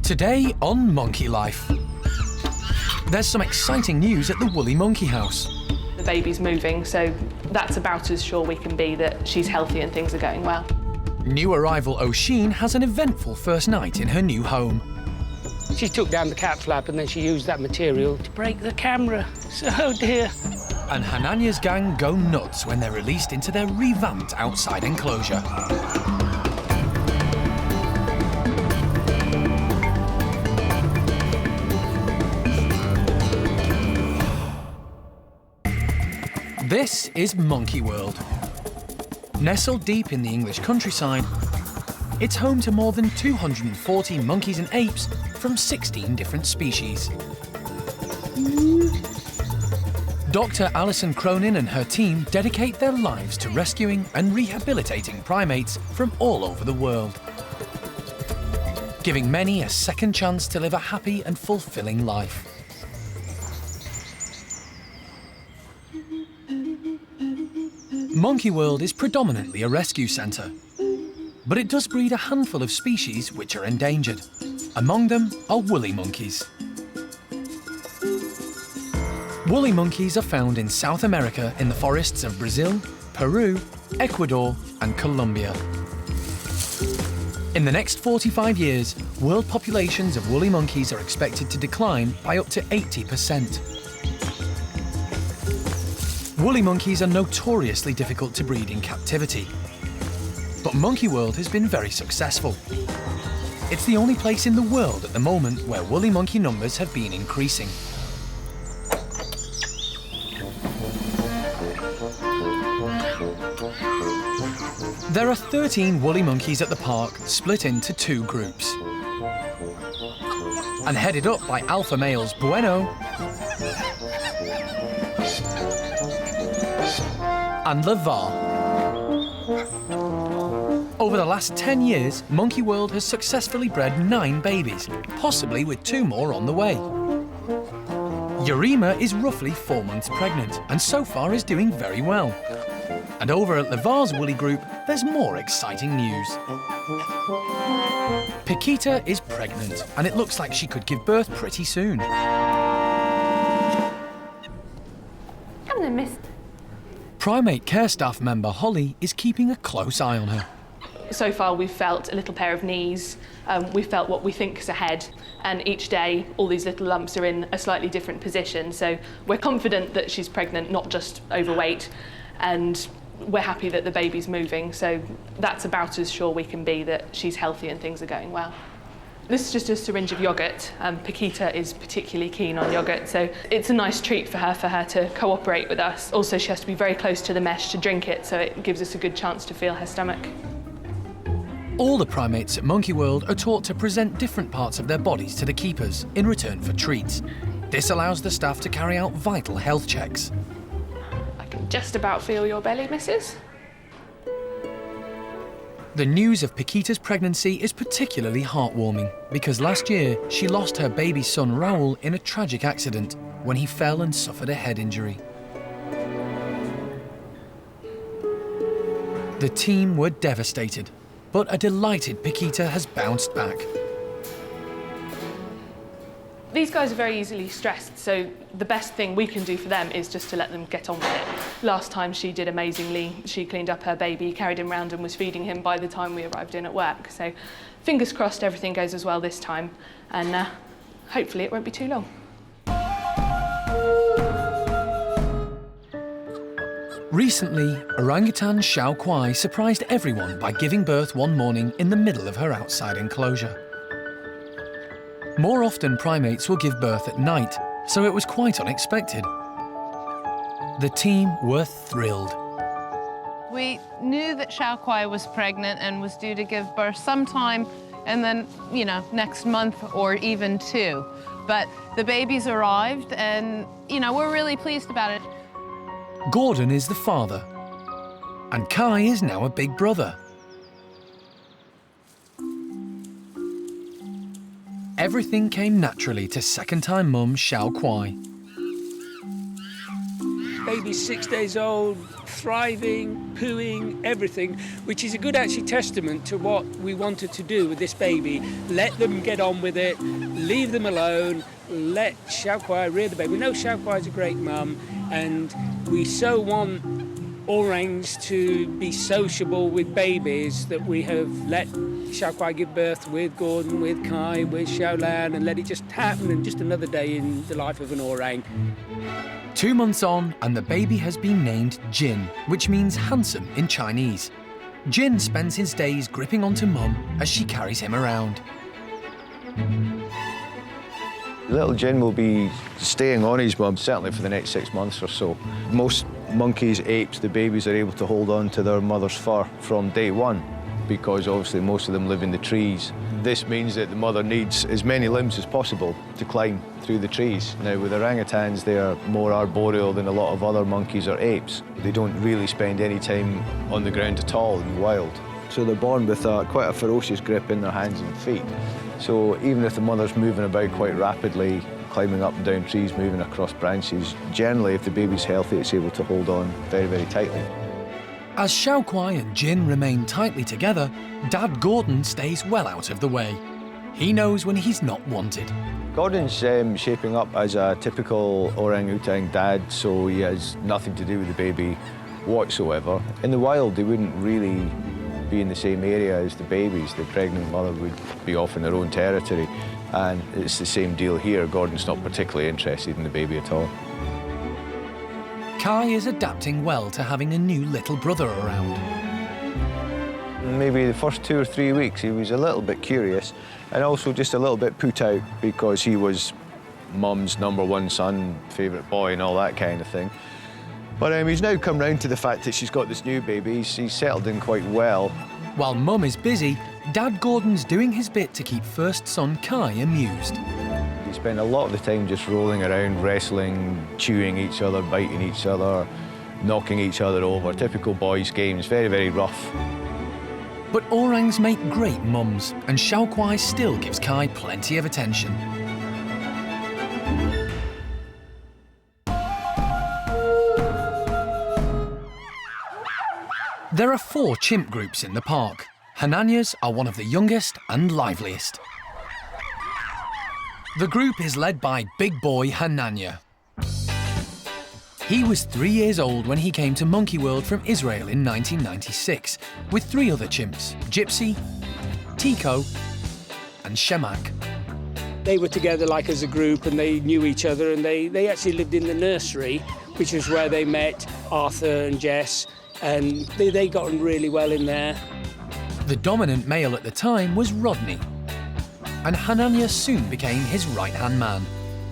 Today on Monkey Life, there's some exciting news at the Woolly Monkey House. The baby's moving, so that's about as sure we can be that she's healthy and things are going well. New arrival Oshine has an eventful first night in her new home. She took down the cat flap and then she used that material to break the camera. So, oh dear. And Hananya's gang go nuts when they're released into their revamped outside enclosure. This is Monkey World. Nestled deep in the English countryside, it's home to more than 240 monkeys and apes from 16 different species. Dr. Alison Cronin and her team dedicate their lives to rescuing and rehabilitating primates from all over the world, giving many a second chance to live a happy and fulfilling life. Monkey World is predominantly a rescue centre, but it does breed a handful of species which are endangered. Among them are woolly monkeys. Woolly monkeys are found in South America in the forests of Brazil, Peru, Ecuador and Colombia. In the next 45 years, world populations of woolly monkeys are expected to decline by up to 80%. Woolly monkeys are notoriously difficult to breed in captivity, but Monkey World has been very successful. It's the only place in the world at the moment where woolly monkey numbers have been increasing. There are 13 woolly monkeys at the park, split into two groups. And headed up by alpha males Bueno and Lavar. Over the last 10 years, Monkey World has successfully bred 9 babies, possibly with 2 more on the way. Yarima is roughly 4 months pregnant and so far is doing very well. And over at Lavar's woolly group, there's more exciting news. Paquita is pregnant and it looks like she could give birth pretty soon. Primate care staff member Holly is keeping a close eye on her. So far we've felt a little pair of knees, we've felt what we think is a head, and each day all these little lumps are in a slightly different position, so we're confident that she's pregnant, not just overweight, and we're happy that the baby's moving, so that's about as sure we can be that she's healthy and things are going well. This is just a syringe of yoghurt. Paquita is particularly keen on yoghurt, so it's a nice treat for her to cooperate with us. Also, she has to be very close to the mesh to drink it, so it gives us a good chance to feel her stomach. All the primates at Monkey World are taught to present different parts of their bodies to the keepers in return for treats. This allows the staff to carry out vital health checks. I can just about feel your belly, missus. The news of Paquita's pregnancy is particularly heartwarming because last year she lost her baby son Raoul in a tragic accident when he fell and suffered a head injury. The team were devastated, but a delighted Paquita has bounced back. These guys are very easily stressed, so the best thing we can do for them is just to let them get on with it. Last time she did amazingly. She cleaned up her baby, carried him round and was feeding him by the time we arrived in at work. So fingers crossed everything goes as well this time, and hopefully it won't be too long. Recently, orangutan Xiao Kuai surprised everyone by giving birth one morning in the middle of her outside enclosure. More often, primates will give birth at night, so it was quite unexpected. The team were thrilled. We knew that Xiao Kuai was pregnant and was due to give birth sometime and then, next month or even 2. But the babies arrived and, we're really pleased about it. Gordon is the father, and Kai is now a big brother. Everything came naturally to second-time mum Xiao Kuai. Baby baby's 6 days old, thriving, pooing, everything, which is a good actually testament to what we wanted to do with this baby. Let them get on with it, leave them alone, let Xiao Kuai rear the baby. We know Xiao Kuai is a great mum, and we so want orangs to be sociable with babies that we have let Xiao Kuai give birth with Gordon, with Kai, with Xiaolan, and let it just happen, and just another day in the life of an orang. 2 months on, and the baby has been named Jin, which means handsome in Chinese. Jin spends his days gripping onto Mum as she carries him around. Little Jin will be staying on his mum certainly for the next 6 months or so. Most monkeys, apes, the babies are able to hold on to their mother's fur from day one, because obviously most of them live in the trees. This means that the mother needs as many limbs as possible to climb through the trees. Now with orangutans, they are more arboreal than a lot of other monkeys or apes. They don't really spend any time on the ground at all in the wild. So they're born with quite a ferocious grip in their hands and feet. So even if the mother's moving about quite rapidly, climbing up and down trees, moving across branches, generally if the baby's healthy, it's able to hold on very, very tightly. As Xiao Kuai and Jin remain tightly together, Dad Gordon stays well out of the way. He knows when he's not wanted. Gordon's shaping up as a typical orang-utan dad, so he has nothing to do with the baby whatsoever. In the wild, they wouldn't really be in the same area as the babies. The pregnant mother would be off in their own territory, and it's the same deal here. Gordon's not particularly interested in the baby at all. Kai is adapting well to having a new little brother around. Maybe the first 2 or 3 weeks he was a little bit curious and also just a little bit put out because he was Mum's #1 son, favourite boy and all that kind of thing. But he's now come round to the fact that she's got this new baby. He's settled in quite well. While Mum is busy, Dad Gordon's doing his bit to keep first son Kai amused. He spent a lot of the time just rolling around, wrestling, chewing each other, biting each other, knocking each other over. Typical boys' games, very, very rough. But orangs make great mums, and Xiao Kuai still gives Kai plenty of attention. There are 4 chimp groups in the park. Hananyas are one of the youngest and liveliest. The group is led by big boy Hananya. He was 3 years old when he came to Monkey World from Israel in 1996 with 3 other chimps, Gypsy, Tico and Shemak. They were together like as a group and they knew each other, and they actually lived in the nursery, which is where they met Arthur and Jess, and they got on really well in there. The dominant male at the time was Rodney, and Hananya soon became his right-hand man.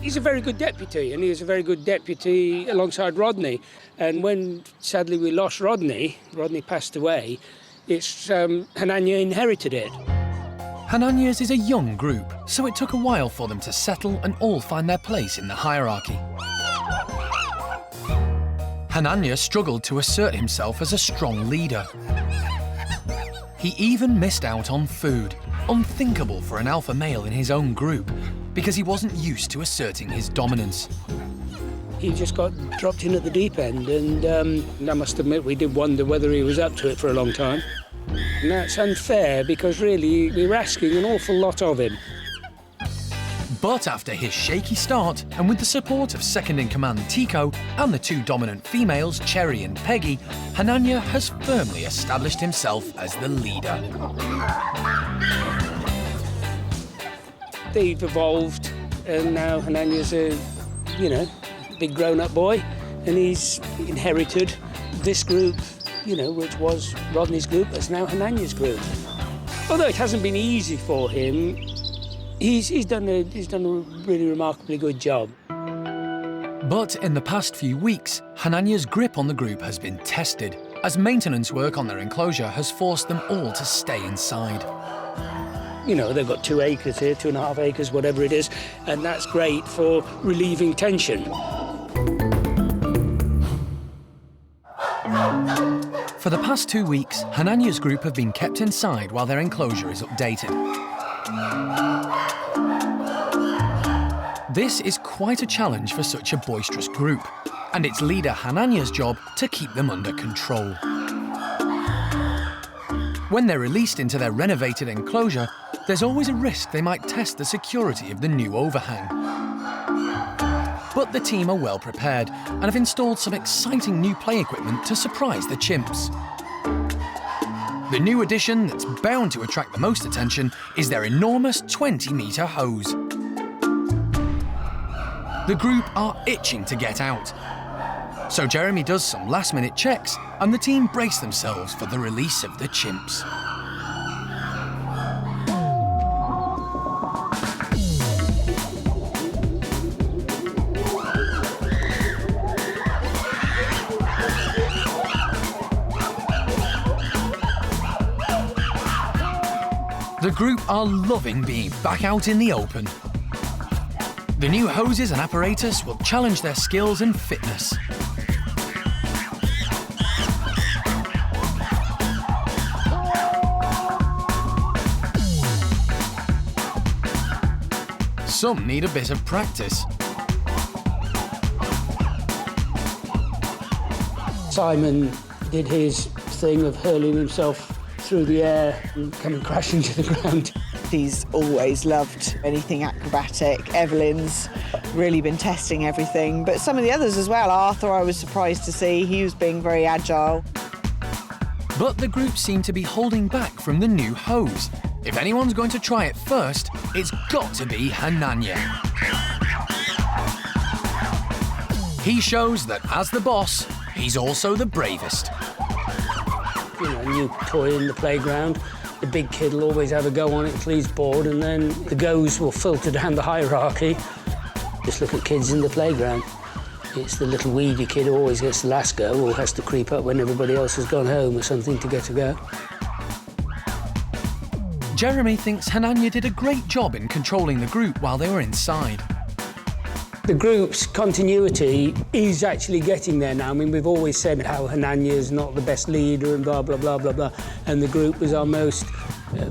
He's a very good deputy, and he was a very good deputy alongside Rodney. And when, sadly, we lost Rodney passed away, it's Hananya inherited it. Hananyas is a young group, so it took a while for them to settle and all find their place in the hierarchy. Hananya struggled to assert himself as a strong leader. He even missed out on food, unthinkable for an alpha male in his own group, because he wasn't used to asserting his dominance. He just got dropped in at the deep end, and I must admit we did wonder whether he was up to it for a long time. And that's unfair, because really we were asking an awful lot of him. But after his shaky start, and with the support of second-in-command Tico and the 2 dominant females, Cherry and Peggy, Hananya has firmly established himself as the leader. They've evolved, and now Hananya's a, big grown-up boy, and he's inherited this group, which was Rodney's group, that's now Hananya's group. Although it hasn't been easy for him, he's done a really remarkably good job. But in the past few weeks, Hananya's grip on the group has been tested, as maintenance work on their enclosure has forced them all to stay inside. They've got 2 acres here, 2.5 acres, whatever it is, and that's great for relieving tension. For the past 2 weeks, Hananya's group have been kept inside while their enclosure is updated. This is quite a challenge for such a boisterous group, and it's leader Hananya's job to keep them under control. When they're released into their renovated enclosure, there's always a risk they might test the security of the new overhang. But the team are well prepared and have installed some exciting new play equipment to surprise the chimps. The new addition that's bound to attract the most attention is their enormous 20-metre hose. The group are itching to get out. So Jeremy does some last-minute checks and the team brace themselves for the release of the chimps. The group are loving being back out in the open. The new hoses and apparatus will challenge their skills and fitness. Some need a bit of practice. Simon did his thing of hurling himself through the air and coming crashing to the ground. He's always loved anything acrobatic. Evelyn's really been testing everything, but some of the others as well. Arthur, I was surprised to see. He was being very agile. But the group seem to be holding back from the new hose. If anyone's going to try it first, it's got to be Hananya. He shows that as the boss, he's also the bravest. You know, a new toy in the playground. The big kid will always have a go on it until he's bored, and then the goes will filter down the hierarchy. Just look at kids in the playground. It's the little weedy kid who always gets the last go or has to creep up when everybody else has gone home or something to get a go. Jeremy thinks Hananya did a great job in controlling the group while they were inside. The group's continuity is actually getting there now. I mean, we've always said how Hananya is not the best leader and blah, blah, blah, blah, blah. And the group was our most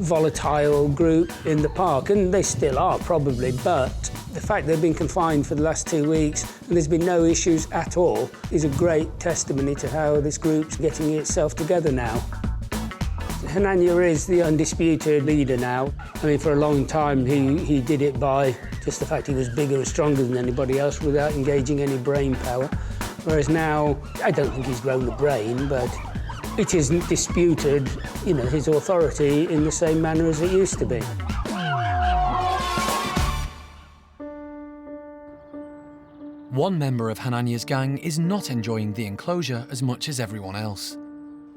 volatile group in the park, and they still are probably, but the fact they've been confined for the last 2 weeks and there's been no issues at all is a great testimony to how this group's getting itself together now. Hananya is the undisputed leader now. I mean, for a long time, he did it by just the fact he was bigger and stronger than anybody else without engaging any brain power. Whereas now, I don't think he's grown a brain, but it isn't disputed, you know, his authority in the same manner as it used to be. One member of Hananya's gang is not enjoying the enclosure as much as everyone else.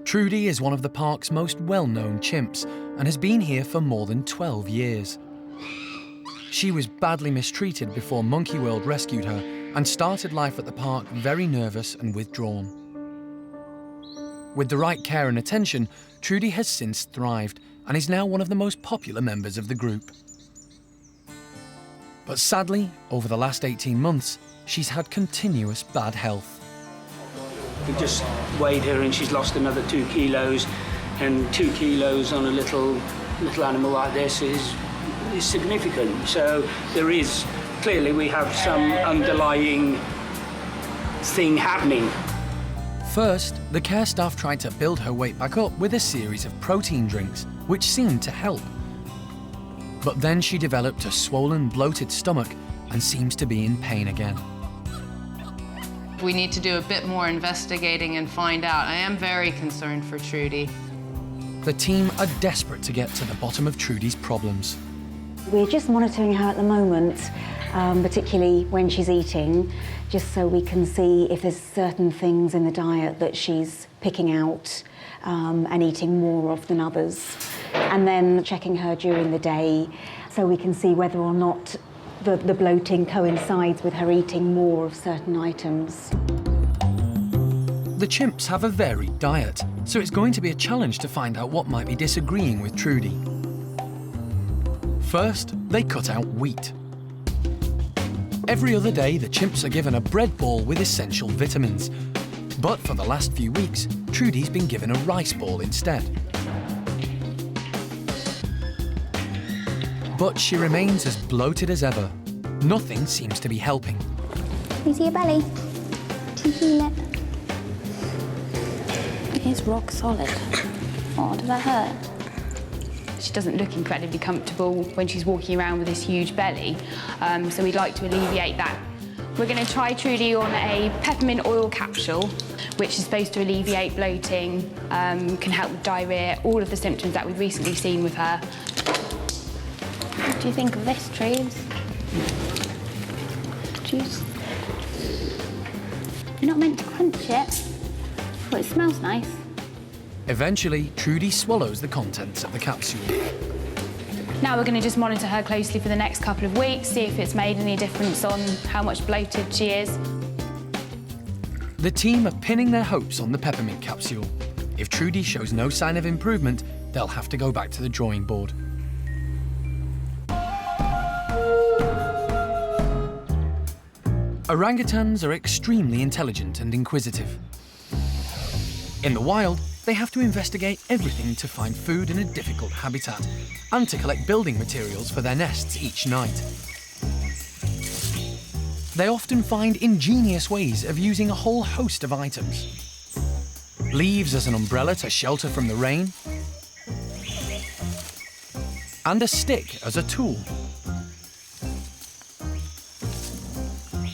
Trudy is one of the park's most well-known chimps and has been here for more than 12 years. She was badly mistreated before Monkey World rescued her and started life at the park very nervous and withdrawn. With the right care and attention, Trudy has since thrived and is now one of the most popular members of the group. But sadly, over the last 18 months, she's had continuous bad health. We just weighed her and she's lost another 2 kilos, and 2 kilos on a little animal like this is significant. So there is, clearly we have some underlying thing happening. First, the care staff tried to build her weight back up with a series of protein drinks, which seemed to help. But then she developed a swollen, bloated stomach and seems to be in pain again. We need to do a bit more investigating and find out. I am very concerned for Trudy. The team are desperate to get to the bottom of Trudy's problems. We're just monitoring her at the moment, particularly when she's eating, just so we can see if there's certain things in the diet that she's picking out and eating more of than others. And then checking her during the day so we can see whether or not the bloating coincides with her eating more of certain items. The chimps have a varied diet, so it's going to be a challenge to find out what might be disagreeing with Trudy. First, they cut out wheat. Every other day, the chimps are given a bread ball with essential vitamins. But for the last few weeks, Trudy's been given a rice ball instead. But she remains as bloated as ever. nothing seems to be helping. Can you see your belly? Can you feel it? It is rock solid. Oh, does that hurt? She doesn't look incredibly comfortable when she's walking around with this huge belly, so we'd like to alleviate that. We're going to try Trudy on a peppermint oil capsule, which is supposed to alleviate bloating, can help with diarrhoea, all of the symptoms that we've recently seen with her. What do you think of this, Trudes? Juice. You're not meant to crunch it. Well, it smells nice. Eventually, Trudy swallows the contents of the capsule. Now we're going to just monitor her closely for the next couple of weeks, see if it's made any difference on how much bloated she is. The team are pinning their hopes on the peppermint capsule. If Trudy shows no sign of improvement, they'll have to go back to the drawing board. Orangutans are extremely intelligent and inquisitive. In the wild, they have to investigate everything to find food in a difficult habitat and to collect building materials for their nests each night. They often find ingenious ways of using a whole host of items. Leaves as an umbrella to shelter from the rain, and a stick as a tool.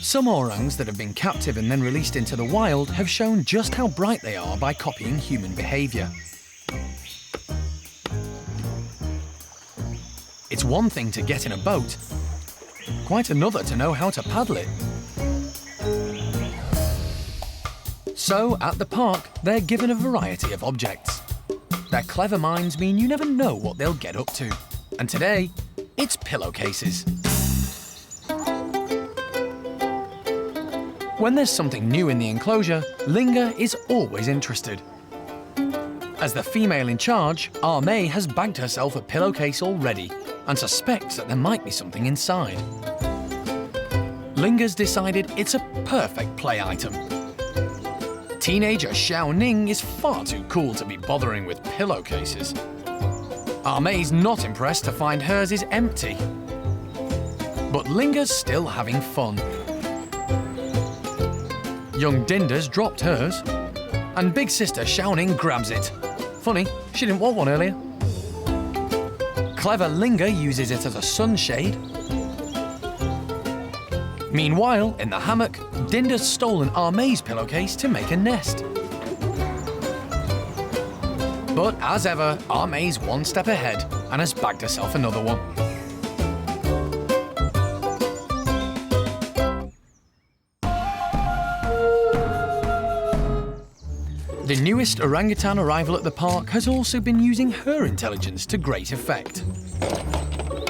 Some orangs that have been captive and then released into the wild have shown just how bright they are by copying human behaviour. It's one thing to get in a boat, quite another to know how to paddle it. So, at the park, they're given a variety of objects. Their clever minds mean you never know what they'll get up to. And today, it's pillowcases. When there's something new in the enclosure, Linga is always interested. As the female in charge, May has bagged herself a pillowcase already and suspects that there might be something inside. Linga's decided it's a perfect play item. Teenager Xiao Ning is far too cool to be bothering with pillowcases. May's not impressed to find hers is empty. But Linga's still having fun. Young Dinda's dropped hers, and big sister Xiaoning grabs it. Funny, she didn't want one earlier. Clever Linga uses it as a sunshade. Meanwhile, in the hammock, Dinda's stolen May's pillowcase to make a nest. But as ever, May's one step ahead and has bagged herself another one. The newest orangutan arrival at the park has also been using her intelligence to great effect.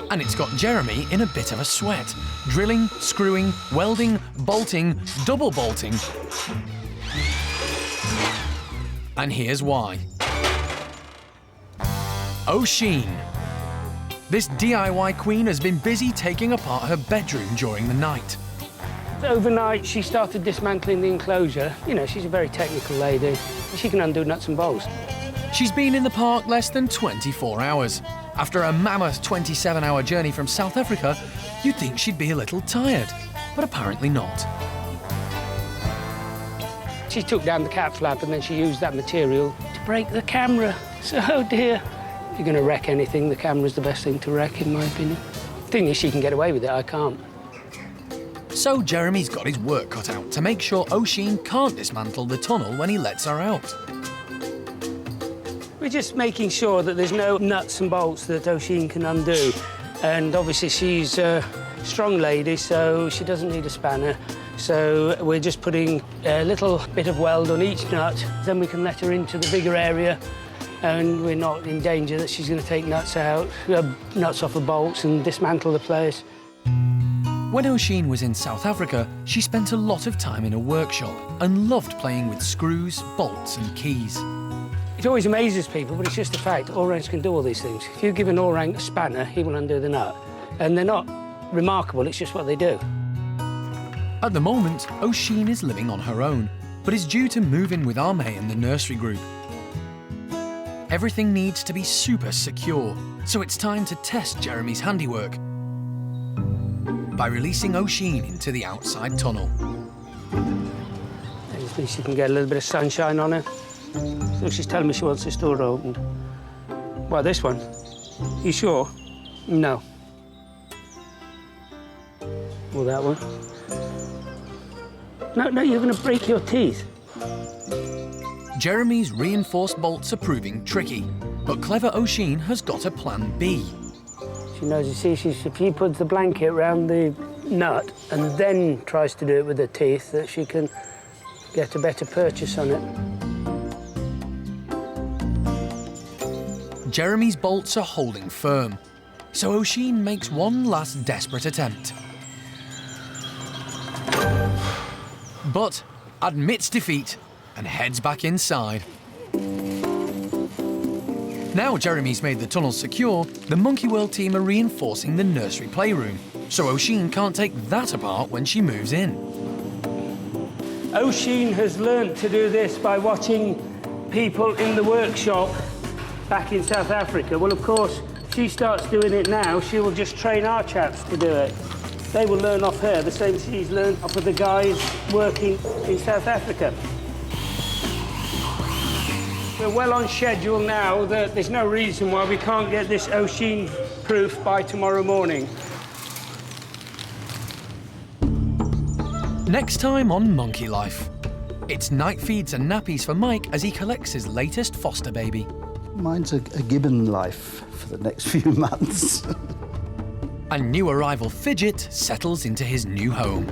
And it's got Jeremy in a bit of a sweat, drilling, screwing, welding, bolting, double bolting. And here's why. Oshine. This DIY queen has been busy taking apart her bedroom during the night. Overnight, she started dismantling the enclosure. You know, she's a very technical lady. She can undo nuts and bolts. She's been in the park less than 24 hours. After a mammoth 27-hour journey from South Africa, you'd think she'd be a little tired, but apparently not. She took down the cat flap and then she used that material to break the camera. So, oh dear. If you're going to wreck anything, the camera's the best thing to wreck, in my opinion. The thing is, she can get away with it, I can't. So Jeremy's got his work cut out to make sure Oshine can't dismantle the tunnel when he lets her out. We're just making sure that there's no nuts and bolts that Oshine can undo. And obviously she's a strong lady, so she doesn't need a spanner. So we're just putting a little bit of weld on each nut, then we can let her into the bigger area, and we're not in danger that she's going to take nuts out, nuts off the bolts and dismantle the place. When Oshine was in South Africa, she spent a lot of time in a workshop and loved playing with screws, bolts and keys. It always amazes people, but it's just a fact. Orangs can do all these things. If you give an orang a spanner, he will undo the nut. And they're not remarkable, it's just what they do. At the moment, Oshine is living on her own, but is due to move in with May and the nursery group. Everything needs to be super secure, so it's time to test Jeremy's handiwork. by releasing Oshine into the outside tunnel. At least she can get a little bit of sunshine on her. So she's telling me she wants this door opened. Well, this one. You sure? No. Well, that one. No, you're going to break your teeth. Jeremy's reinforced bolts are proving tricky, but clever Oshine has got a plan B. She knows, you see, if she puts the blanket around the nut and then tries to do it with her teeth, that she can get a better purchase on it. Jeremy's bolts are holding firm, so Oshine makes one last desperate attempt. But admits defeat and heads back inside. Now Jeremy's made the tunnel secure, the Monkey World team are reinforcing the nursery playroom, so Oshine can't take that apart when she moves in. Oshine has learnt to do this by watching people in the workshop back in South Africa. Well, of course, if she starts doing it now, she will just train our chaps to do it. They will learn off her, the same as she's learned off of the guys working in South Africa. We're well on schedule now. There's no reason why we can't get this Oshine proof by tomorrow morning. Next time on Monkey Life, it's night feeds and nappies for Mike as he collects his latest foster baby. Mine's a gibbon life for the next few months. And new arrival Fidget settles into his new home.